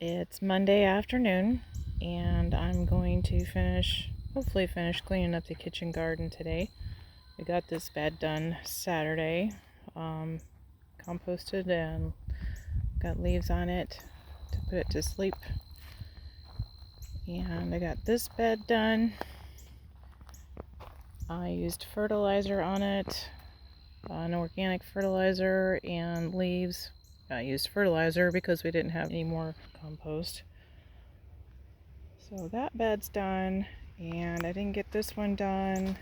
It's Monday afternoon, and I'm going to hopefully finish cleaning up the kitchen garden today. We got this bed done Saturday, composted and got leaves on it to put it to sleep. And I got this bed done. I used fertilizer on it, an organic fertilizer and leaves. I used fertilizer because we didn't have any more compost. So that bed's done, and I didn't get this one done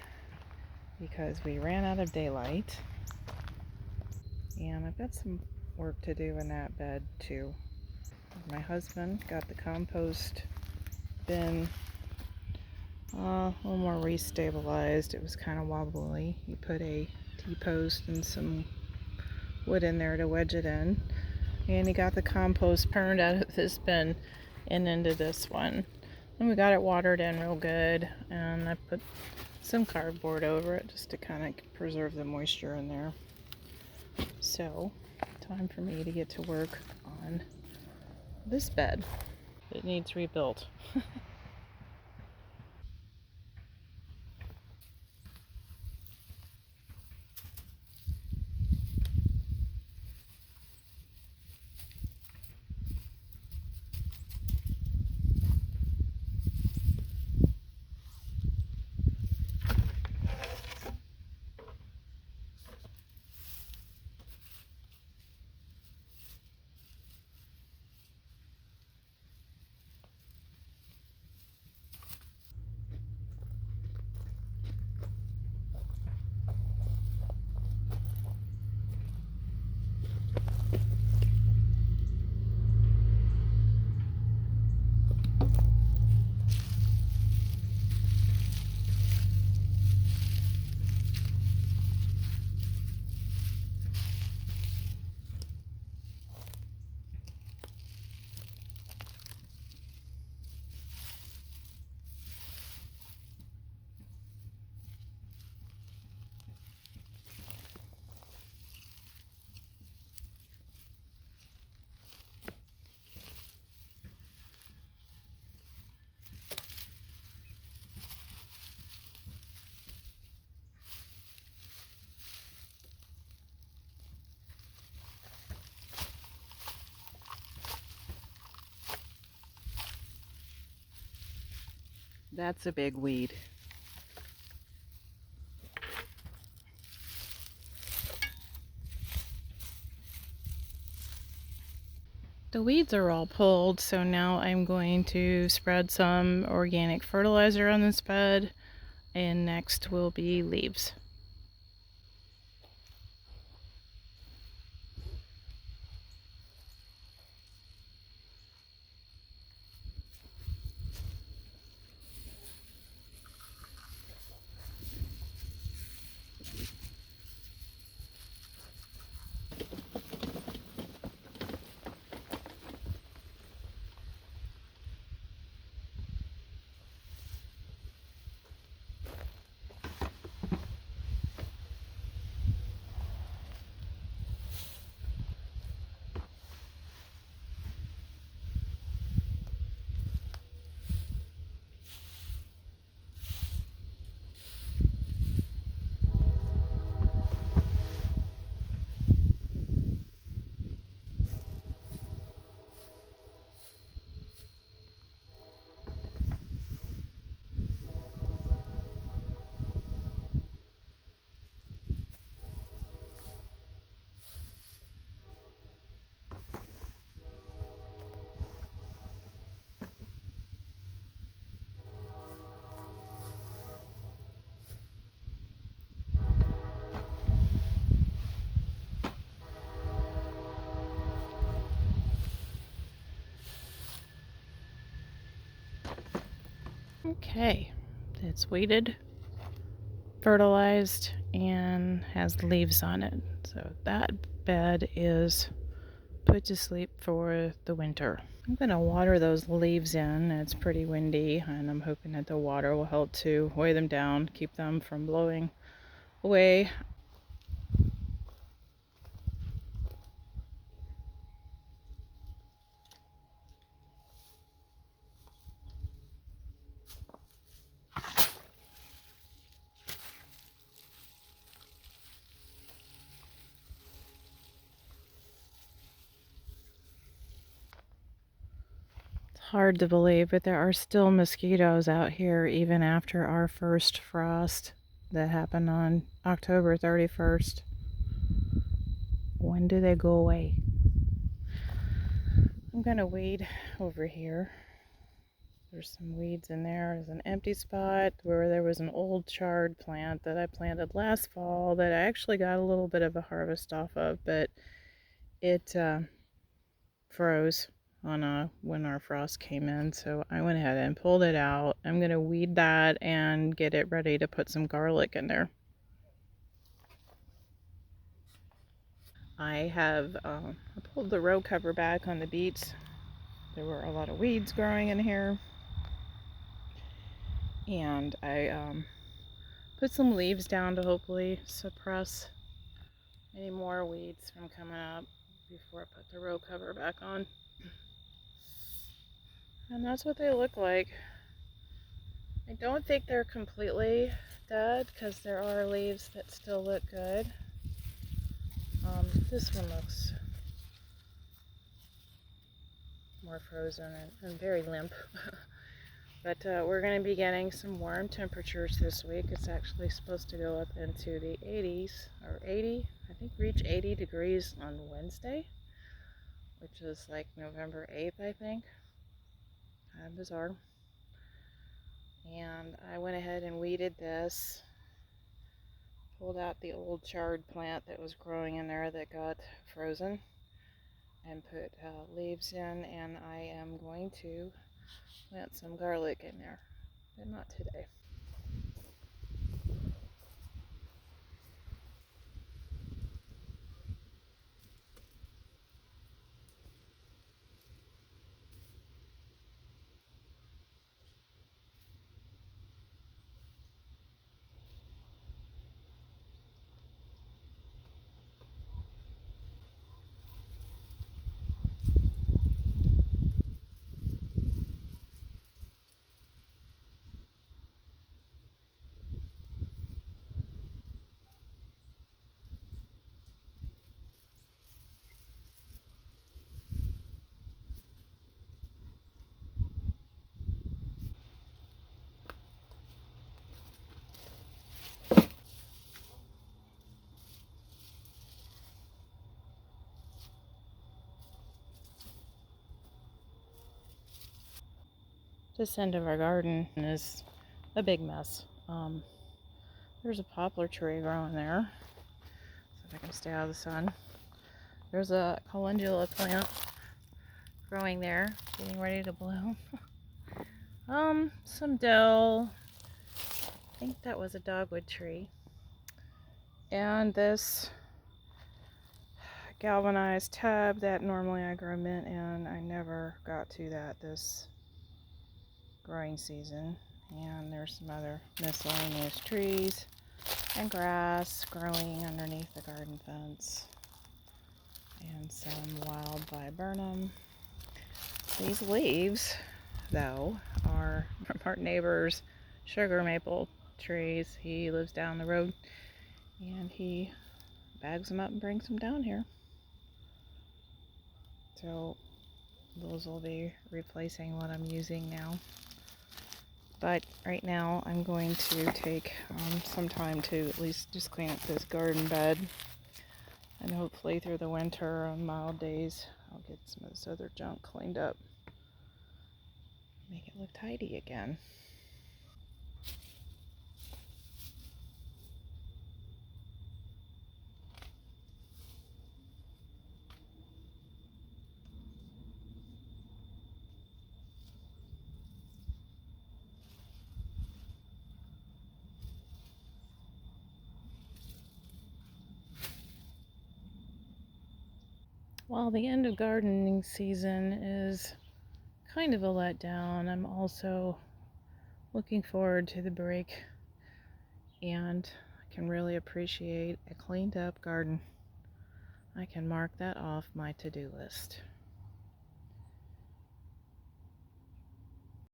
because we ran out of daylight. And I've got some work to do in that bed too. My husband got the compost bin a little more restabilized. It was kind of wobbly. He put a T-post and some wood in there to wedge it in. And he got the compost turned out of this bin and into this one. And we got it watered in real good, and I put some cardboard over it just to kind of preserve the moisture in there. So, time for me to get to work on this bed. It needs rebuilt. That's a big weed. The weeds are all pulled, so now I'm going to spread some organic fertilizer on this bed, and next will be leaves. Okay, it's weeded, fertilized, and has leaves on it. So that bed is put to sleep for the winter. I'm going to water those leaves in. It's pretty windy, and I'm hoping that the water will help to weigh them down, keep them from blowing away. hard to believe, but there are still mosquitoes out here even after our first frost that happened on October 31st. When do they go away? I'm gonna weed over here. There's some weeds in there. There's an empty spot where there was an old charred plant that I planted last fall that I actually got a little bit of a harvest off of, but it froze on when our frost came in, so I went ahead and pulled it out. I'm gonna weed that and get it ready to put some garlic in there. I pulled the row cover back on the beets. There were a lot of weeds growing in here, and I put some leaves down to hopefully suppress any more weeds from coming up before I put the row cover back on. And that's what they look like. I don't think they're completely dead because there are leaves that still look good. This one looks more frozen and very limp. But we're going to be getting some warm temperatures this week. It's actually supposed to go up into the 80s, or 80, I think reach 80 degrees on Wednesday, which is like November 8th, I think. Kind of bizarre. And I went ahead and weeded this, pulled out the old charred plant that was growing in there that got frozen, and put leaves in, and I am going to plant some garlic in there, but not today. This end of our garden is a big mess. There's a poplar tree growing there, so if I can stay out of the sun. There's a calendula plant growing there, getting ready to bloom. Some dill. I think that was a dogwood tree. And this galvanized tub that normally I grow mint in, I never got to that this growing season. And there's some other miscellaneous trees and grass growing underneath the garden fence, and some wild viburnum. These leaves, though, are from our neighbor's sugar maple trees. He lives down the road, and he bags them up and brings them down here. So those will be replacing what I'm using now. But right now I'm going to take some time to at least just clean up this garden bed. And hopefully through the winter on mild days, I'll get some of this other junk cleaned up. Make it look tidy again. While the end of gardening season is kind of a letdown, I'm also looking forward to the break, and I can really appreciate a cleaned up garden. I can mark that off my to-do list.